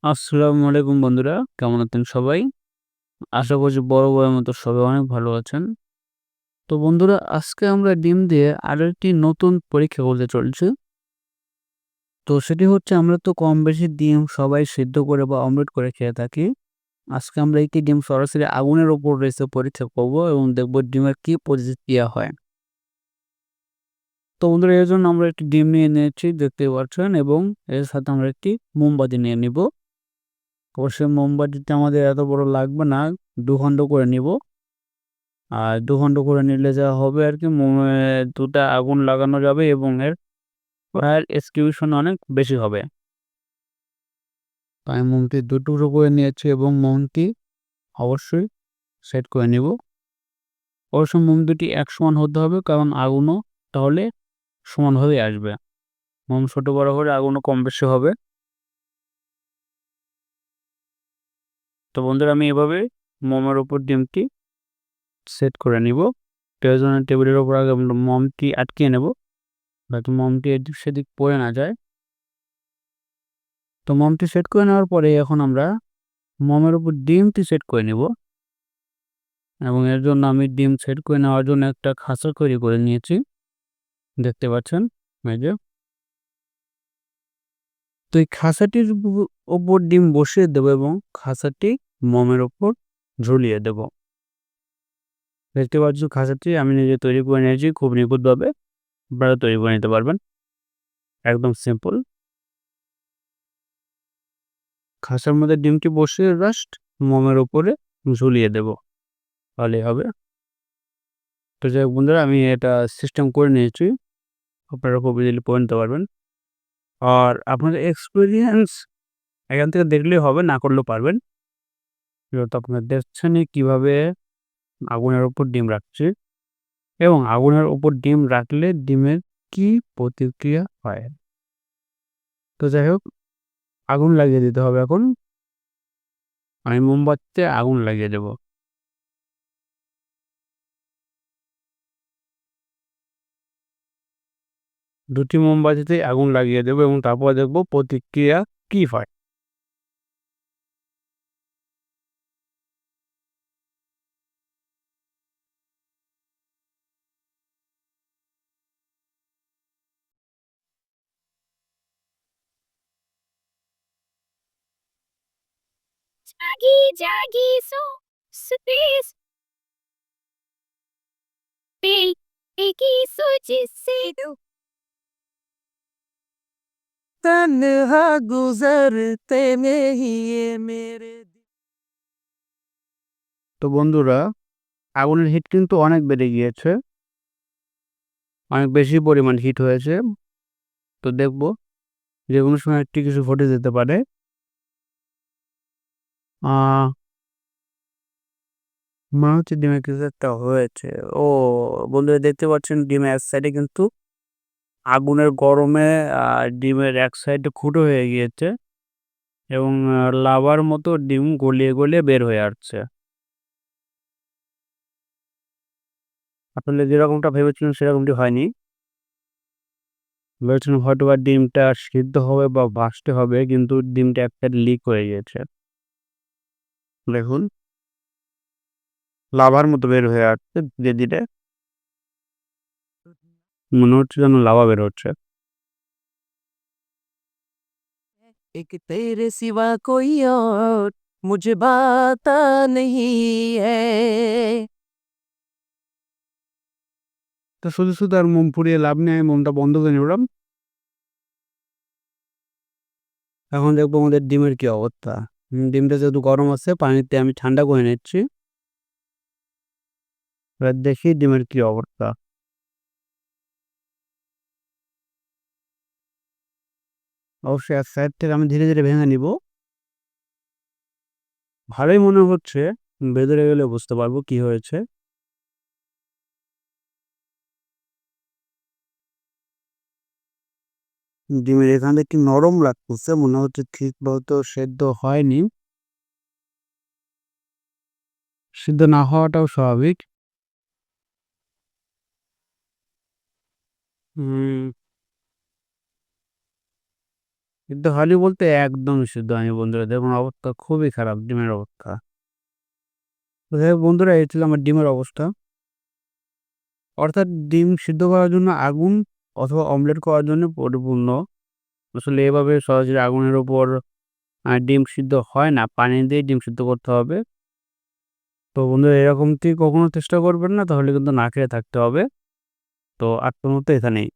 আসসালামু আলাইকুম বন্ধুরা। কেমন আছেন সবাই? আশা করছি বরাবরের মতো সবাই অনেক ভালো আছেন। তো বন্ধুরা, আজকে আমরা ডিম দিয়ে আরো একটি নতুন পরীক্ষা করতে চলছি। তো সেটি হচ্ছে, আমরা তো কম বেশি ডিম সবাই সিদ্ধ করে বা অমলেট করে খেয়ে থাকি। আজকে আমরা একটি ডিম সরাসরি আগুনের উপর রেখে পরীক্ষা করব এবং দেখব ডিমের কি প্রতিক্রিয়া হয়। তো বন্ধুরা, এর জন্য আমরা একটি ডিম নিয়ে নিয়েছি, দেখতেই পাচ্ছেন, এবং এর সাথে আমরা একটি মোমবাতি নিয়ে নিব। অবশ্যই মোমবাতিটা আমাদের এত বড় লাগবে না, ২ খণ্ড করে নিব। আর ২ খণ্ড করে নিলে যা হবে আরকি, মোমে ২ টা আগুন লাগানো যাবে এবং এর ফায়ার এক্সটিংগুইশন অনেক বেশি হবে। তো আমি মোমটি ২ টুকরো করে নিয়েছি এবং মোমটি অবশ্যই সেট করে নিব। অবশ্যই মোম দুটি এক সমান হতে হবে, কারণ আগুনও তাহলে সমানভাবেই আসবে। মোম ছোট বড় হলে আগুনও কম বেশি হবে। তো বন্ধুরা, আমি এভাবে মোমের উপর ডিমটি সেট করে নিব। প্রয়োজনে টেবিলের উপর আগে মোমটি আটকিয়ে নেব, যাতে মোমটি এদিক সেদিক পড়ে না যায়। তো মোমটি সেট করে নেওয়ার পরে এখন আমরা মোমের উপর ডিমটি সেট করে নিব, এবং এর জন্য আমি ডিম সেট করে নেওয়ার জন্য একটা খাঁচা তৈরি করে নিয়েছি, দেখতে পাচ্ছেন, এই যে। তো এই খাঁচাটির ওপর ডিম বসিয়ে দেবো এবং খাঁচাটি মোমের ওপর ঝুলিয়ে দেব। দেখতে পাচ্ছ, খাঁচাটি আমি নিজে তৈরি করে নিয়েছি, খুব নিখুঁতভাবে আপনারা তৈরি করে নিতে পারবেন, একদম সিম্পল। খাঁচার মধ্যে ডিমটি বসিয়ে জাস্ট মোমের উপরে ঝুলিয়ে দেব, তাহলেই হবে। তো যাই হোক বন্ধুরা, আমি এটা সিস্টেম করে নিয়েছি, আপনারা খুব ইজিলি করে নিতে পারবেন। আর আপনাদের এক্সপেরিয়েন্স এখান থেকে দেখলেই হবে, না করলেও পারবেন। যেহেতু আপনারা দেখছেনই কিভাবে আগুনের উপর ডিম রাখছি, এবং আগুনের উপর ডিম রাখলে ডিমের কি প্রতিক্রিয়া হয়। তো যাই হোক, আগুন লাগিয়ে দিতে হবে এখন। আমি মোমবাতিতে আগুন লাগিয়ে দেব। দুটি মোমবাতিতেই আগুন লাগিয়ে দেব এবং তারপর দেখব প্রতিক্রিয়া কি হয়। जागी जागी सो स्पेस पे एक ही सोच से दो तन्हा गुजरते में ही ये मेरे তো বন্ধুরা, আগুনের হিট কিন্তু অনেক বেড়ে গিয়েছে, অনেক বেশি পরিমাণ হিট হয়েছে। তো দেখব, যেকোনো সময় একটি কিছু ঘটে যেতে পারে। আহ মনে হচ্ছে ডিমে কিছু একটা হয়েছে। ও বন্ধুরা, দেখতে পাচ্ছেন ডিমের এক সাইডে কিন্তু আগুনের গরমে ডিমের এক সাইডে ফুটো হয়ে গিয়েছে, এবং লাভার মতো ডিম গলিয়ে গলিয়ে বের হয়ে আসছে। আসলে যেরকমটা ভেবেছিলাম সেরকমটি হয়নি। ভেবেছিলাম হয়তোবা ডিমটা সিদ্ধ হবে বা ভাসতে হবে, কিন্তু ডিমটা এক সাইড লিক হয়ে গিয়েছে। দেখুন, লাভার মতো বের হয়ে আসছে ধীরে ধীরে, মনে হচ্ছে যেন লাভা বের হচ্ছে। एक तेरे सिवा कोई और मुझे बाता नहीं है তো শুধু শুধু আর মোম পুড়িয়ে লাভ নেই, আমি মোমটা বন্ধ করে নিলাম। এখন দেখবো আমাদের ডিমের কি অবস্থা। ডিমটা যেহেতু গরম আছে, পানিতে আমি ঠান্ডা করে নিচ্ছি। এবার দেখি ডিমের কি অবস্থা। অবশ্যই এক সাইড থেকে আমি ধীরে ধীরে ভেঙে নিব। ভালোই মনে হচ্ছে, ভেতরে গেলে বুঝতে পারবো কি হয়েছে। ডিমের এখানে একটু নরম লাগতেছে, মনে হচ্ছে ঠিক মতো সেদ্ধ হয়নি। সিদ্ধ না হওয়াটাও স্বাভাবিক। হুম সিদ্ধ হয়নি বলতে একদমই সিদ্ধ হয়নি বন্ধুরা। দেখুন অবস্থা খুবই খারাপ ডিমের অবস্থা। তো যাই হোক বন্ধুরা, এই ছিল আমার ডিমের অবস্থা। অর্থাৎ ডিম সিদ্ধ করার জন্য আগুন অথবা অমলেট করার জন্য পরিপূর্ণ। আসলে এভাবে সরাসরি আগুনের উপর ডিম সিদ্ধ হয় না। পানি দিয়ে ডিম সিদ্ধ করতে হবে। তো বন্ধুরা এরকমটি কখনো চেষ্টা করবেন না, তাহলে কিন্তু না খেয়ে থাকতে হবে। তো আজকের মতো এখানেই।